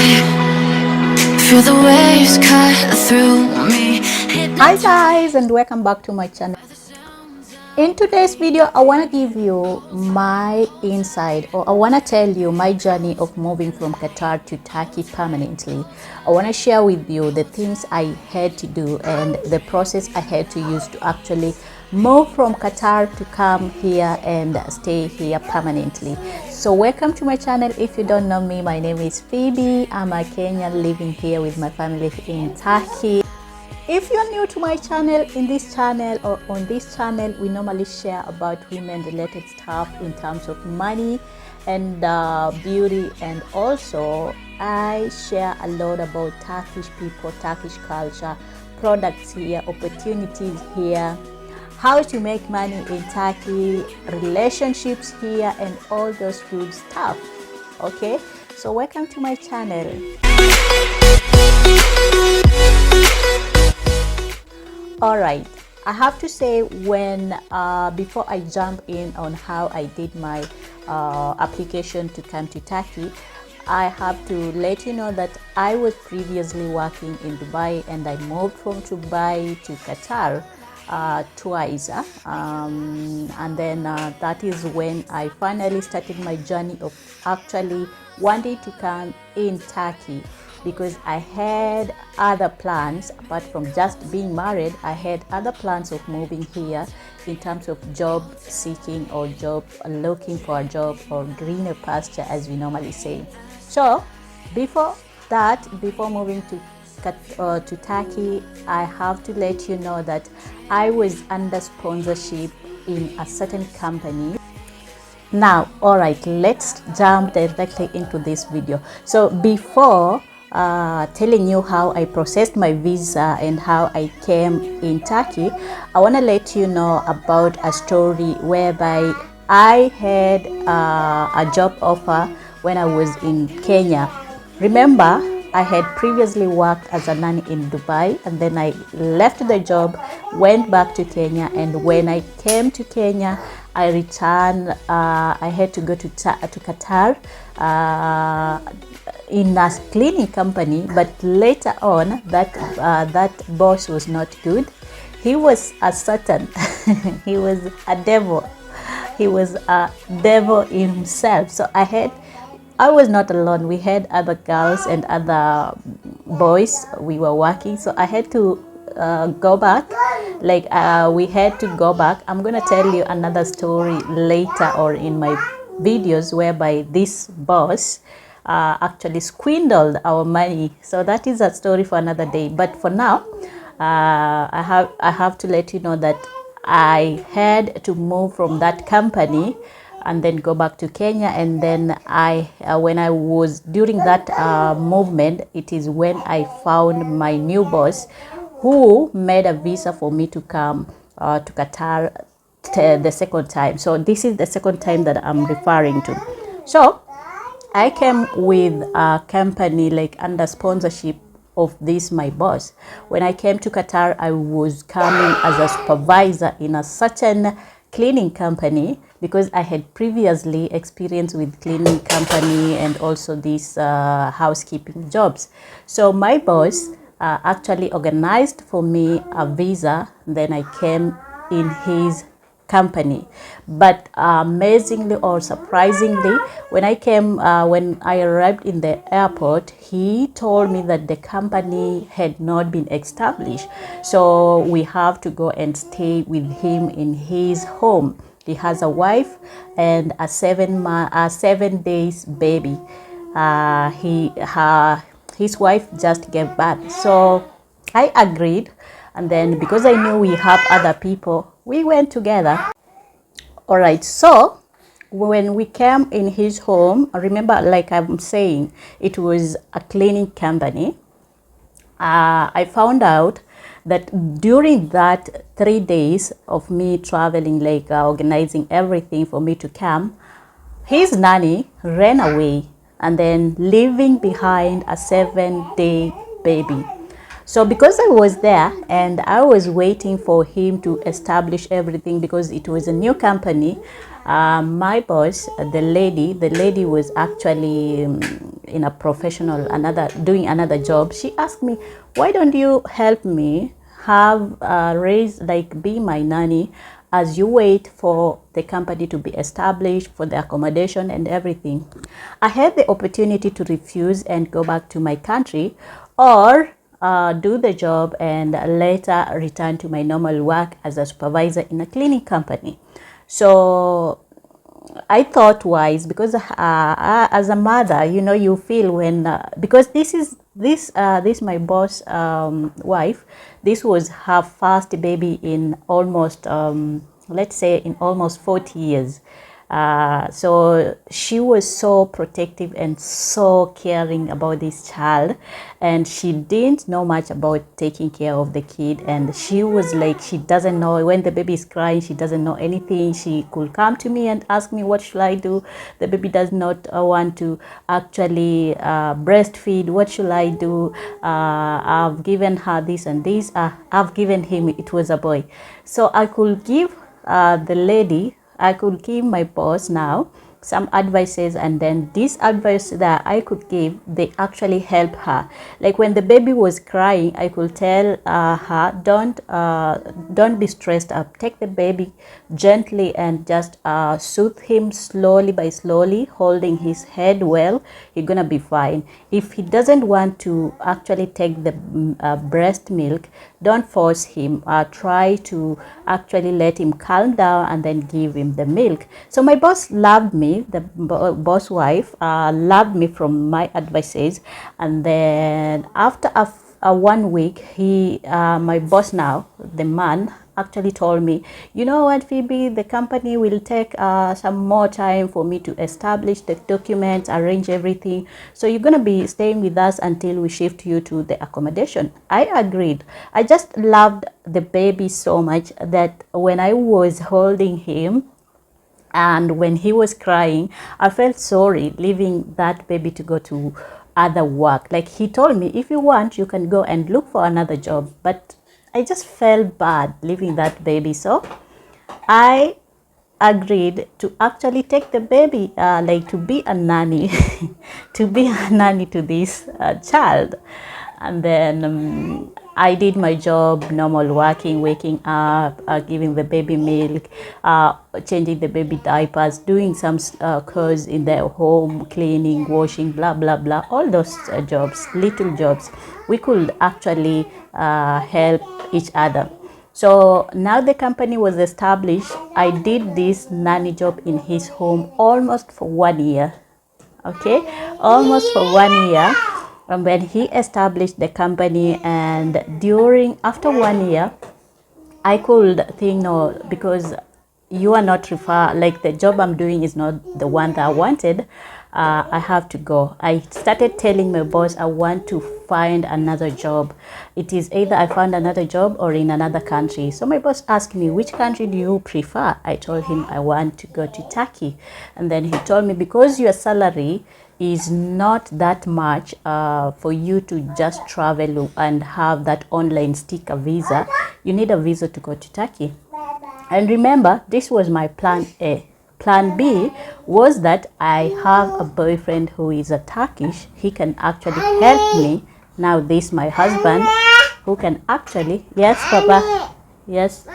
Feel the waves cut through me. Hi guys, and welcome back to my channel. In today's video, I want to give you my insight, or I want to tell you my journey of moving from Qatar to Turkey permanently. I want to share with you the things I had to do and the process I had to use to actually move from Qatar to come here and stay here permanently. So welcome to my channel. If you don't know me, my name is Phoebe. I'm a Kenyan living here with my family in Turkey. If you're new to my channel, in this channel or on this channel, we normally share about women related stuff in terms of money and beauty, and also I share a lot about Turkish people, Turkish culture, products here, opportunities here, how to make money in Turkey, relationships here, and all those good stuff. Okay, so welcome to my channel. All right, I have to say, when before I jump in on how I did my application to come to Turkey, I have to let you know that I was previously working in Dubai, and I moved from Dubai to Qatar twice, and then that is when I finally started my journey of actually wanting to come in Turkey, because I had other plans. Apart from just being married, I had other plans of moving here in terms of job seeking or job looking for a job, or greener pasture as we normally say. So before that, before moving to Turkey, I have to let you know that I was under sponsorship in a certain company. Now, all right, let's jump directly into this video. So before telling you how I processed my visa and how I came in Turkey, I want to let you know about a story whereby I had a job offer when I was in Kenya. Remember, I had previously worked as a nanny in Dubai, and then I left the job, went back to Kenya, and when I came to Kenya, I returned. I had to go to Qatar in a cleaning company, but later on that boss was not good. He was a Satan. He was a devil. He was a devil in himself. So I was not alone. We had other girls and other boys. We were working, so I had to go back. We had to go back. I'm gonna tell you another story later or in my videos whereby this boss actually swindled our money. So that is a story for another day. But for now, I have to let you know that I had to move from that company and then go back to Kenya. And then when I was during that movement, it is when I found my new boss, who made a visa for me to come to Qatar the second time. So this is the second time that I'm referring to. So I came with a company under sponsorship of this my boss. When I came to Qatar, I was coming as a supervisor in a certain cleaning company, because I had previously experience with cleaning company and also these housekeeping jobs. So my boss actually organized for me a visa. Then I came in his company. But amazingly or surprisingly, when I arrived in the airport, he told me that the company had not been established, so we have to go and stay with him in his home. He has a wife and a 7 days baby. His wife just gave birth. So I agreed, and then because I knew we have other people, we went together. All right, so when we came in his home, remember, like I'm saying, it was a cleaning company. I found out that during that 3 days of me traveling, organizing everything for me to come, his nanny ran away and then leaving behind a 7-day baby. So because I was there and I was waiting for him to establish everything, because it was a new company, My boss, the lady was actually in a professional, doing another job. She asked me, why don't you help me have raise, like, be my nanny as you wait for the company to be established, for the accommodation and everything. I had the opportunity to refuse and go back to my country, or do the job and later return to my normal work as a supervisor in a cleaning company. So I thought wise, because as a mother, you know, you feel when because this my boss wife. This was her first baby in almost let's say in almost 40 years. So she was so protective and so caring about this child, and she didn't know much about taking care of the kid. And she was like, she doesn't know when the baby is crying, she doesn't know anything. She could come to me and ask me, what should I do? The baby does not want to actually breastfeed. What should I do? I've given her this and this. I've given him, it was a boy. So I could give I could give my boss now some advices, and then this advice that I could give, they actually help her. Like when the baby was crying, I could tell her, don't be stressed up. Take the baby gently and just soothe him slowly by slowly, holding his head well. You're gonna be fine. If he doesn't want to actually take the breast milk, don't force him. Try to actually let him calm down and then give him the milk. So my boss loved me, the boss wife loved me from my advices. And then after a 1 week, my boss now, the man, actually told me, you know what, Phoebe, the company will take some more time for me to establish the documents, arrange everything. So you're going to be staying with us until we shift you to the accommodation. I agreed. I just loved the baby so much that when I was holding him, and when he was crying, I felt sorry leaving that baby to go to other work. Like, he told me, if you want, you can go and look for another job. But I just felt bad leaving that baby. So I agreed to actually take the baby, like to be a nanny, to be a nanny to this child. And then I did my job, normal working, waking up, giving the baby milk, changing the baby diapers, doing some chores in their home, cleaning, washing, blah, blah, blah. All those jobs, little jobs, we could actually help each other. So now the company was established. I did this nanny job in his home almost for 1 year. Okay, almost for 1 year. And when he established the company, and after 1 year, I could think, no, because you are not like the job I'm doing is not the one that I wanted. I have to go. I started telling my boss I want to find another job. It is either I found another job or in another country. So my boss asked me, which country do you prefer? I told him I want to go to Turkey. And then he told me, because your salary is not that much for you to just travel and have that online sticker visa, you need a visa to go to Turkey. And remember, this was my plan A. Plan B was that I have a boyfriend who is a Turkish. He can actually help me. Now this my husband who can actually, yes, Papa, yes,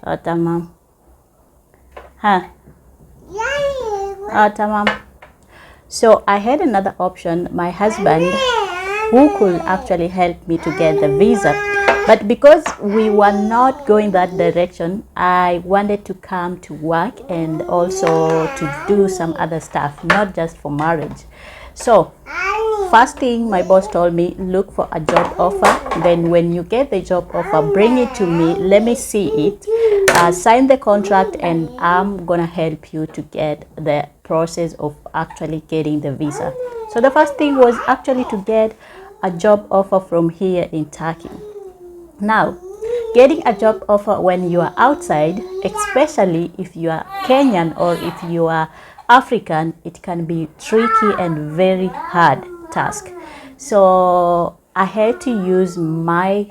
tamam, tamam. So I had another option, my husband, who could actually help me to get the visa. But because we were not going that direction, I wanted to come to work and also to do some other stuff, not just for marriage. So first thing my boss told me, look for a job offer. Then when you get the job offer, bring it to me. Let me see it. Sign the contract, and I'm gonna help you to get the process of actually getting the visa. So the first thing was actually to get a job offer from here in Turkey. Now, getting a job offer when you are outside, especially if you are Kenyan or if you are African, it can be tricky and very hard task. So I had to use my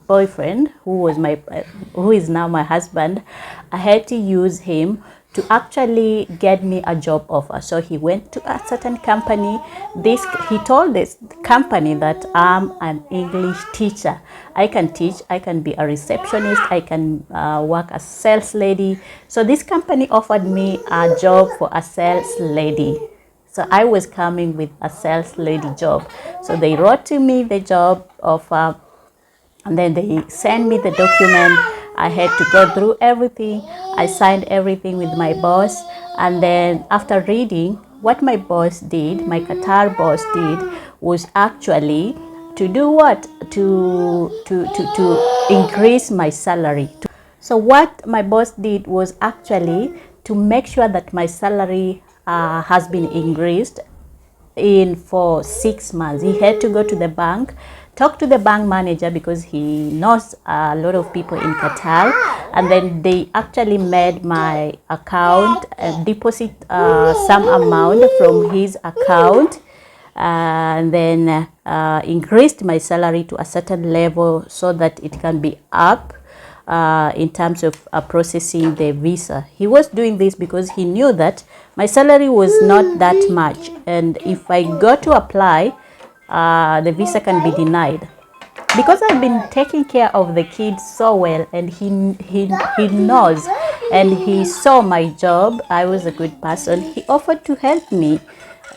boyfriend, who is now my husband, I had to use him to actually get me a job offer. So he went to a certain company. He told this company that I'm an English teacher. I can teach, I can be a receptionist, I can work as sales lady. So this company offered me a job for a sales lady. So I was coming with a sales lady job. So they wrote to me the job offer, and then they sent me the document. I had to go through everything. I signed everything with my boss, and then after reading, what my boss did, my Qatar boss did, was actually to do what? To increase my salary. So what my boss did was actually to make sure that my salary has been increased for 6 months. He had to go to the bank, talk to the bank manager, because he knows a lot of people in Qatar, and then they actually made my account deposit some amount from his account, and then increased my salary to a certain level so that it can be up in terms of processing the visa. He was doing this because he knew that my salary was not that much, and if I go to apply, the visa can be denied. Because I've been taking care of the kids so well, and he knows, and he saw my job, I was a good person, he offered to help me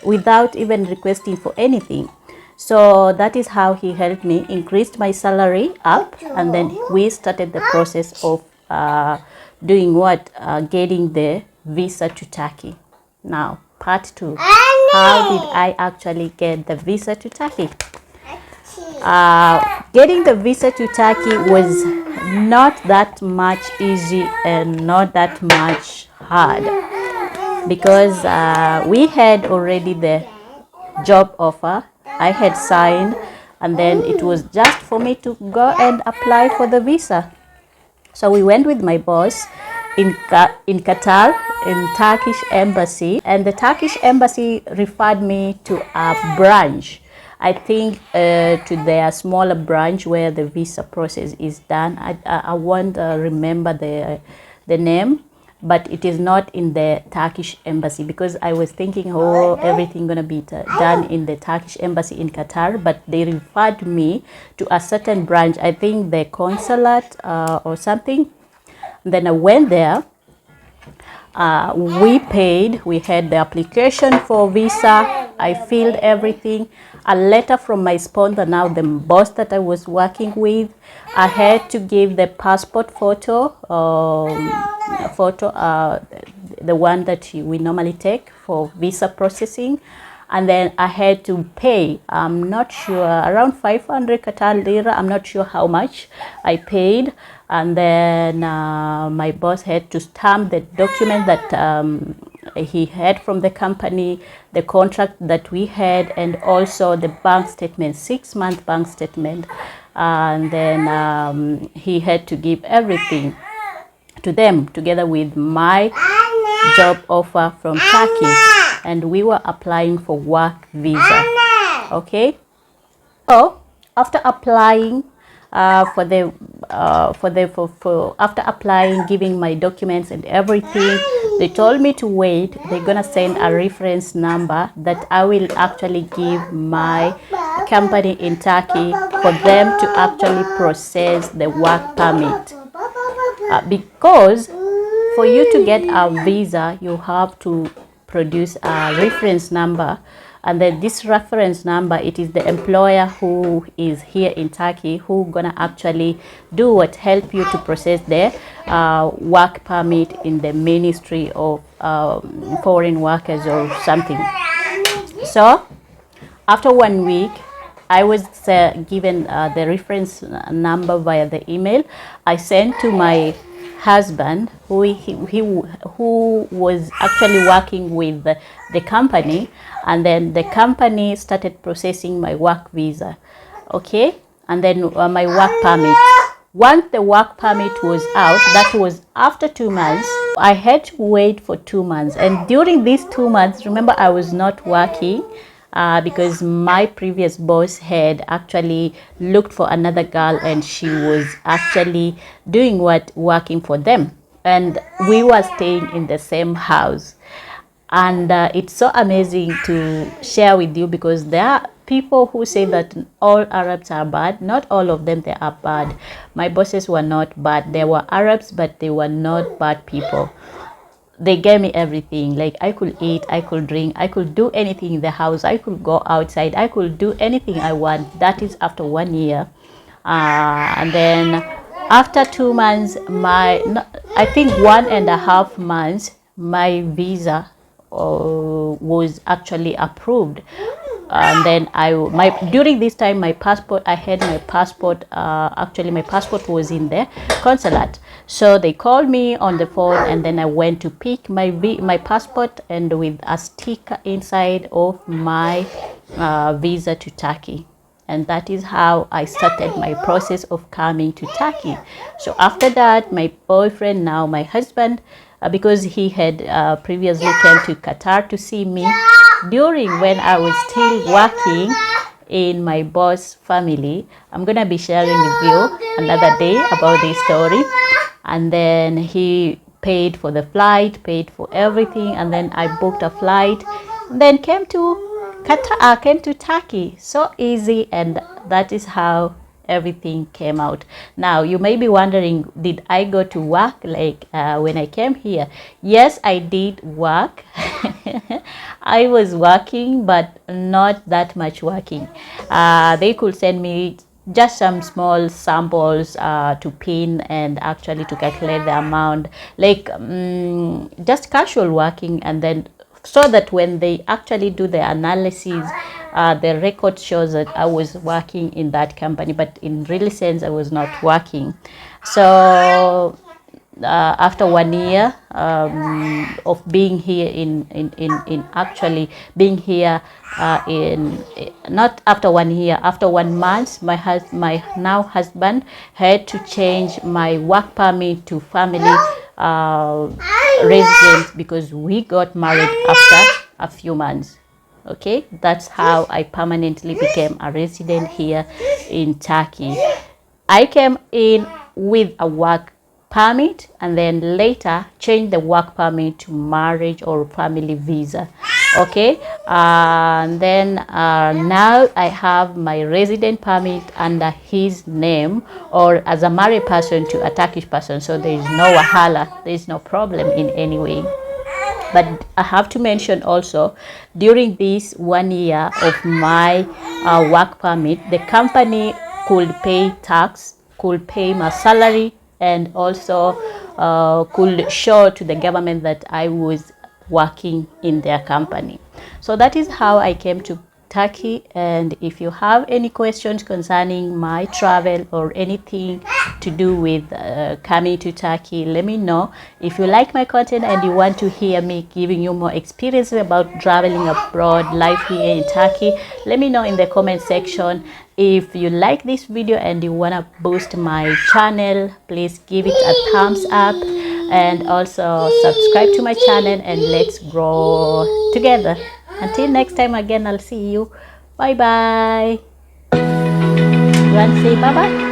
without even requesting for anything. So that is how he helped me, increased my salary up, and then we started the process of doing what? Getting the visa to Turkey. Now, part 2. How did I actually get the visa to Turkey? Getting the visa to Turkey was not that much easy and not that much hard, because we had already the job offer. I had signed, and then it was just for me to go and apply for the visa. So we went with my boss in Qatar, in Turkish embassy, and the Turkish embassy referred me to a branch, I think to their smaller branch where the visa process is done. I won't remember the name, but it is not in the Turkish embassy, because I was thinking, oh, everything gonna be done in the Turkish embassy in Qatar, but they referred me to a certain branch, I think the consulate or something. Then I went there. We paid, we had the application for visa, I filled everything, a letter from my sponsor, now the boss that I was working with. I had to give the passport photo, the one that we normally take for visa processing, and then I had to pay, I'm not sure, around 500 Qatar lira, I'm not sure how much I paid. And then my boss had to stamp the document that he had from the company, the contract that we had, and also the bank statement, 6-month bank statement. And then he had to give everything to them together with my job offer from Turkey, and we were applying for work visa. Okay, so after applying after applying, giving my documents and everything, they told me to wait. They're gonna send a reference number that I will actually give my company in Turkey for them to actually process the work permit. Because for you to get a visa, you have to produce a reference number, and then this reference number, it is the employer who is here in Turkey who gonna actually do what, help you to process the work permit in the Ministry of Foreign Workers or something. So after 1 week, I was given the reference number via the email. I sent to my husband, who was actually working with the company, and then the company started processing my work visa. Okay, and then my work permit. Once the work permit was out, that was after 2 months. I had to wait for 2 months, and during these 2 months, remember, I was not working. because my previous boss had actually looked for another girl, and she was actually doing working for them, and we were staying in the same house. And it's so amazing to share with you, because there are people who say that all Arabs are bad. Not all of them, they are bad. My bosses were not bad. They were Arabs, but they were not bad people. They gave me everything. Like, I could eat, I could drink, I could do anything in the house, I could go outside, I could do anything I want. That is after 1 year. And then after 2 months, I think 1.5 months, my visa was actually approved. And then during this time, my passport, I had my passport, actually my passport was in the consulate. So they called me on the phone, and then I went to pick my passport, and with a sticker inside of my visa to Turkey. And that is how I started my process of coming to Turkey. So after that, my boyfriend, now my husband, because he had previously came to Qatar to see me during when I was still working in my boss family. I'm gonna be sharing with you another day about this story. And then he paid for the flight, paid for everything, and then I booked a flight, then came to Qatar, came to Turkey. So easy, and that is how everything came out. Now you may be wondering, did I go to work like when I came here? Yes, I did work. I was working, but not that much working. They could send me just some small samples to pin and actually to calculate the amount, like just casual working. And then so that when they actually do the analysis, the record shows that I was working in that company, but in real sense I was not working. So after 1 year of being here in actually being here in not after 1 year, after 1 month, my now husband had to change my work permit to family residence, because we got married after a few months. Okay, that's how I permanently became a resident here in Turkey. I came in with a work permit, and then later changed the work permit to marriage or family visa. Okay, and then now I have my resident permit under his name, or as a married person to a Turkish person. So there is no wahala, there is no problem in any way. But I have to mention also, during this 1 year of my work permit, the company could pay tax, could pay my salary, and also could show to the government that I was working in their company. So that is how I came to Turkey. And if you have any questions concerning my travel or anything to do with coming to Turkey, let me know. If you like my content and you want to hear me giving you more experiences about traveling abroad, life here in Turkey, let me know in the comment section. If you like this video and you want to boost my channel, please give it a thumbs up, and also subscribe to my channel, and let's grow together. Until next time again, I'll see you. Bye bye. You want to say bye bye?